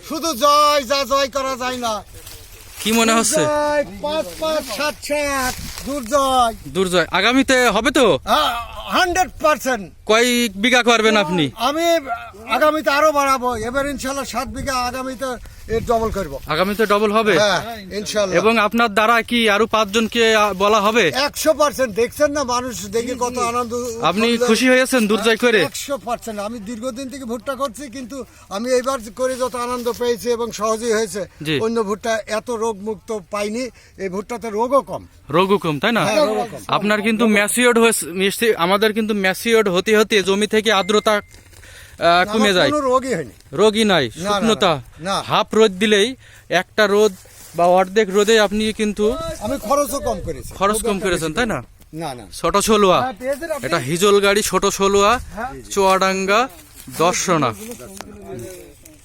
শুধু জয়, যা জয় করা যায় না। কি মনে হচ্ছে? 5-5-7-7 দুর্জয়। দুর্জয় আগামীতে হবে তো? 100%। কয় বিঘা করবেন আপনি? আমি আগামীতে আরো বাড়াবো, এবার ইনশাল্লাহ 7 বিঘা, আগামীতে এর ডবল করবো। আগামীতে ডবল হবে? হ্যাঁ ইনশাল্লাহ। এবং আপনার দ্বারা কি আরো 5 জনকে বলা হবে? 100%। দেখছেন না মানুষ দেখে কত আনন্দ। আপনি খুশি হয়েছেন দুর্জয় করে? 100%। আমি দীর্ঘদিন থেকে ভুট্টা করছি, কিন্তু আমি এইবার করে যত আনন্দ পেয়েছি এবং সহজেই হয়েছে। জি। অন্য ভুট্টা এত রোগ মুক্ত পাইনি, এই ভুট্টাতে রোগও কম। রোগও কম, তাই না? হ্যাঁ, রোগও কম। আপনার কিন্তু ম্যাচিওর্ড হয়েছে, আমাদের কিন্তু ম্যাচিওর্ড হতে হতে জমি থেকে আর্দ্রতা কমে যায়, কোনো রোগই হয়নি। রোগই নাই, না, শুকনোতা। না। হাফ রোদ দিলেই, একটা রোদ বা অর্ধেক রোদে আপনি কিন্তু আমি খরচও কম করেছি। খরচ কম করেছেন, তাই না? না না। ছোট ষোলোয়া, হ্যাঁ, পেয়েছেন আপনি? এটা হিজল গাড়ি ছোট ষোলোয়া, চুয়াডাঙ্গা, দর্শনা।